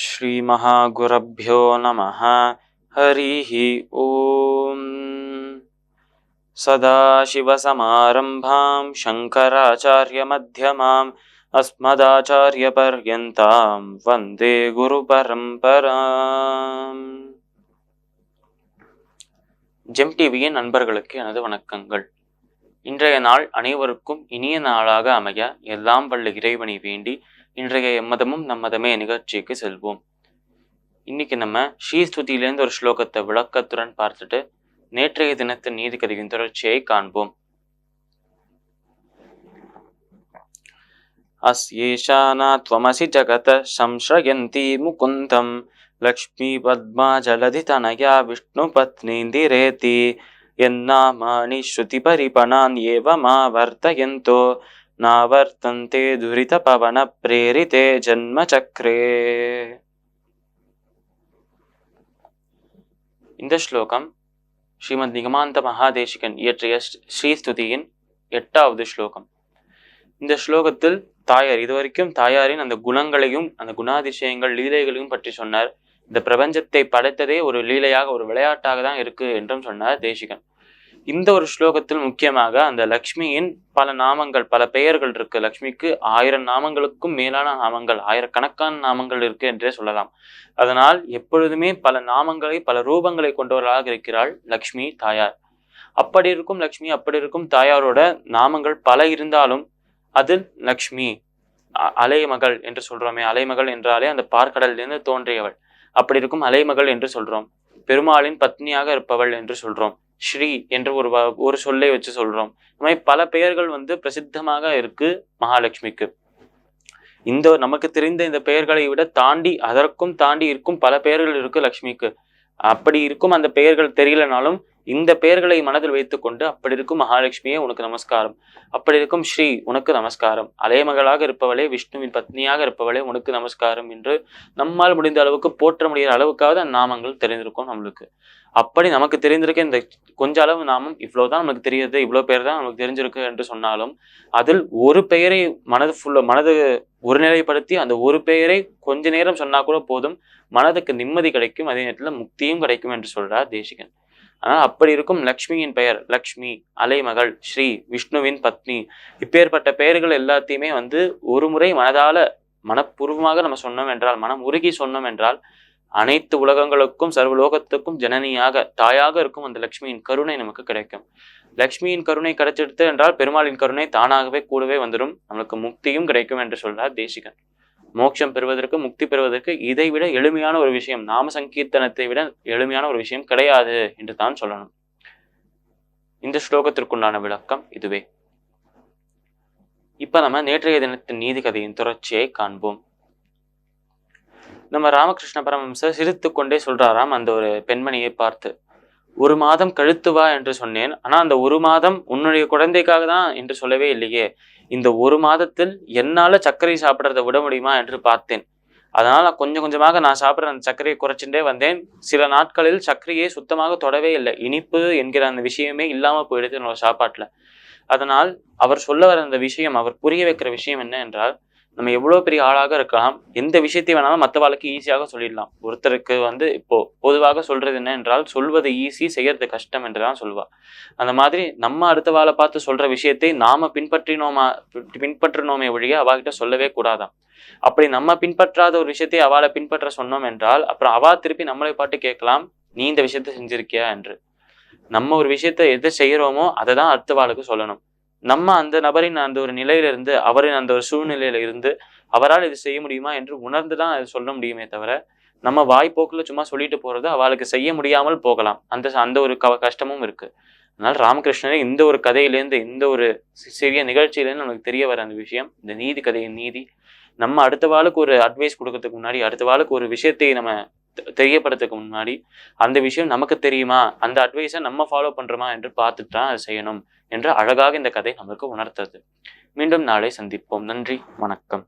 ஸ்ரீ மகாகுரப்யோ நமஹ. ஹரிஹி ஓம். சதாசிவசமாரம்பாம் சங்கராச்சார்ய மத்யமாம் அஸ்மதாச்சார்ய பர்யந்தாம் வந்தே குரு பரம்பராம். ஜெம் டிவியின் நண்பர்களுக்கு எனது வணக்கங்கள். இன்றைய நாள் அனைவருக்கும் இனிய நாளாக அமைய எல்லாம் வல்ல இறைவனை வேண்டி இன்றைய எம்மதமும் நம்மதமே நிகழ்ச்சிக்கு செல்வோம். இன்னைக்கு நம்ம ஸ்ரீஸ்துதியிலேருந்து ஒரு ஸ்லோகத்தை விளக்கத்துடன் பார்த்துட்டு நேற்றைய தினத்தின் நீதி கதையின் தொடர்ச்சியை காண்போம். அஸ்யேஷானா த்வமசி ஜகத சம்ஸ்ரயந்தி முகுந்தம் லக்ஷ்மி பத்மா ஜலதி தனயா விஷ்ணு பத்னீந்திரேதி என்னாமானி ஸ்ருதி பரிபணான் ஏவமா வர்த்தயந்தோ நாவர்த்தந்தே துரித பவன பிரேரிதே ஜன்ம சக்ரே. இந்த ஸ்லோகம் ஸ்ரீமத் நிகமாந்த மகாதேசிகன் இயற்றிய ஸ்ரீஸ்துதியின் 8வது ஸ்லோகம். இந்த ஸ்லோகத்தில் தாயார் இதுவரைக்கும் தாயாரின் அந்த குணங்களையும் அந்த குணாதிசயங்கள் லீலைகளையும் பற்றி சொன்னார். இந்த பிரபஞ்சத்தை படைத்ததே ஒரு லீலையாக ஒரு விளையாட்டாக தான் இருக்கு என்றும் சொன்னார் தேசிகன். இந்த ஒரு ஸ்லோகத்தில் முக்கியமாக அந்த லக்ஷ்மியின் பல நாமங்கள் பல பெயர்கள் இருக்கு. லக்ஷ்மிக்கு 1000 நாமங்களுக்கும் மேலான நாமங்கள், 1000கணக்கான நாமங்கள் இருக்கு என்றே சொல்லலாம். அதனால் எப்பொழுதுமே பல நாமங்களை பல ரூபங்களை கொண்டவர்களாக இருக்கிறாள் லக்ஷ்மி தாயார். அப்படி இருக்கும் லக்ஷ்மி, அப்படி இருக்கும் தாயாரோட நாமங்கள் பல இருந்தாலும் அதில் லக்ஷ்மி அலைமகள் என்று சொல்றோமே, அலைமகள் என்றாலே அந்த பார்க்கடலிருந்து தோன்றியவள், அப்படி இருக்கும் அலைமகள் என்று சொல்றோம். பெருமாளின் பத்னியாக இருப்பவள் என்று சொல்றோம். ஸ்ரீ என்று ஒரு சொல்லை வச்சு சொல்றோம். இந்த மாதிரி பல பெயர்கள் பிரசித்தமாக இருக்கு மகாலட்சுமிக்கு. இந்த நமக்கு தெரிந்த இந்த பெயர்களை விட தாண்டி அதற்கும் தாண்டி இருக்கும் பல பெயர்கள் இருக்கு லக்ஷ்மிக்கு. அப்படி இருக்கும் அந்த பெயர்கள் தெரியலனாலும் இந்த பெயர்களை மனதில் வைத்துக்கொண்டு அப்படி இருக்கும் மகாலட்சுமியே உனக்கு நமஸ்காரம், அப்படி இருக்கும் ஸ்ரீ உனக்கு நமஸ்காரம், அலைமகளாக இருப்பவளே விஷ்ணுவின் பத்னியாக இருப்பவளே உனக்கு நமஸ்காரம் என்று நம்மால் முடிந்த அளவுக்கு போற்ற முடிகிற அளவுக்காவது அந்த நாமங்கள் தெரிந்திருக்கும் நம்மளுக்கு. அப்படி நமக்கு தெரிந்திருக்க இந்த கொஞ்ச அளவு நாமம் இவ்வளவுதான் நமக்கு தெரியுது, இவ்வளவு பேர் தான் நமக்கு தெரிஞ்சிருக்கு என்று சொன்னாலும் அதில் ஒரு பெயரை மனது ஒரு நிலைப்படுத்தி அந்த ஒரு பெயரை கொஞ்ச நேரம் சொன்னா கூட போதும், மனதுக்கு நிம்மதி கிடைக்கும், அதே நேரத்துல முக்தியும் கிடைக்கும் என்று சொல்றார் தேசிகன். ஆனால் அப்படி இருக்கும் லக்ஷ்மியின் பெயர் லக்ஷ்மி, அலைமகள், ஸ்ரீ, விஷ்ணுவின் பத்னி, இப்பேற்பட்ட பெயர்கள் எல்லாத்தையுமே ஒரு முறை மனப்பூர்வமாக நம்ம சொன்னோம் என்றால், மனம் உருகி சொன்னோம் என்றால் அனைத்து உலகங்களுக்கும் சர்வலோகத்துக்கும் ஜனனியாக தாயாக இருக்கும் அந்த லக்ஷ்மியின் கருணை நமக்கு கிடைக்கும். லக்ஷ்மியின் கருணை கிடைச்சிடுத்து என்றால் பெருமாளின் கருணை தானாகவே கூடவே வந்துடும், நம்மளுக்கு முக்தியும் கிடைக்கும் என்று சொல்றார் தேசிகன். மோட்சம் பெறுவதற்கு, முக்தி பெறுவதற்கு இதை விட எளிமையான ஒரு விஷயம், நாம சங்கீர்த்தனத்தை விட எளிமையான ஒரு விஷயம் கிடையாது என்று தான் சொல்லணும். இந்த ஸ்லோகத்திற்குண்டான விளக்கம் இதுவே. இப்ப நம்ம நேற்றைய தினத்தின் நீதி கதையின் தொடர்ச்சியை காண்போம். நம்ம ராமகிருஷ்ண பரமஹம்சர் சிரித்து கொண்டே சொல்றாராம் அந்த ஒரு பெண்மணியை பார்த்து, 1 மாதம் கழித்து வா என்று சொன்னேன், ஆனா அந்த 1 மாதம் உன்னுடைய குழந்தைக்காக தான் என்று சொல்லவே இல்லையே, இந்த 1 மாதத்தில் என்னால சர்க்கரை சாப்பிட்றதை விட முடியுமா என்று பார்த்தேன். அதனால கொஞ்சம் கொஞ்சமாக நான் சாப்பிட்ற அந்த சர்க்கரையை குறைச்சுட்டே வந்தேன். சில நாட்களில் சர்க்கரையை சுத்தமாக தொடவே இல்லை, இனிப்பு என்கிற அந்த விஷயமே இல்லாம போயிடுது என்னோட சாப்பாட்டுல. அதனால் அவர் சொல்ல வர அந்த விஷயம், அவர் புரிய வைக்கிற விஷயம் என்ன என்றால், நம்ம எவ்வளவு பெரிய ஆளாக இருக்கலாம், எந்த விஷயத்தை வேணாலும் மற்ற வாழ்க்கை ஈஸியாக சொல்லிடலாம். ஒருத்தருக்கு இப்போ பொதுவாக சொல்றது என்ன என்றால், சொல்வது ஈஸி, செய்யறது கஷ்டம் என்றுதான் சொல்வா. அந்த மாதிரி நம்ம அடுத்த வாழை பார்த்து சொல்ற விஷயத்தை நாம பின்பற்றினோமே ஒழிய அவகிட்ட சொல்லவே கூடாதாம். அப்படி நம்ம பின்பற்றாத ஒரு விஷயத்தை அவளை பின்பற்ற சொன்னோம் என்றால் அப்புறம் அவா திருப்பி நம்மளை பாட்டு கேட்கலாம், நீ இந்த விஷயத்த செஞ்சிருக்கியா என்று. நம்ம ஒரு விஷயத்த எதை செய்யறோமோ அதை தான் அடுத்த வாளுக்கு சொல்லணும். நம்ம அந்த நபரின் அந்த ஒரு நிலையிலிருந்து, அவரின் அந்த ஒரு சூழ்நிலையில இருந்து அவரால் இது செய்ய முடியுமா என்று உணர்ந்துதான் அது சொல்ல முடியுமே தவிர, நம்ம வாய்ப்போக்குல சும்மா சொல்லிட்டு போறது அவளுக்கு செய்ய முடியாமல் போகலாம். அந்த ஒரு கஷ்டமும் இருக்கு. அதனால ராமகிருஷ்ணரே இந்த ஒரு கதையிலேருந்து, இந்த ஒரு சிறிய நிகழ்ச்சியிலேருந்து நமக்கு தெரிய வர அந்த விஷயம், இந்த நீதி கதையின் நீதி, நம்ம அடுத்த வாளுக்கு ஒரு அட்வைஸ் கொடுக்கறதுக்கு முன்னாடி, அடுத்த வாளுக்கு ஒரு விஷயத்தை நம்ம தெரியப்படுறதுக்கு முன்னாடி அந்த விஷயம் நமக்கு தெரியுமா, அந்த அட்வைஸை நம்ம ஃபாலோ பண்றோமா என்று பார்த்துட்டு தான் அதை செய்யணும் என்று அழகாக இந்த கதை நமக்கு உணர்த்தது. மீண்டும் நாளை சந்திப்போம். நன்றி, வணக்கம்.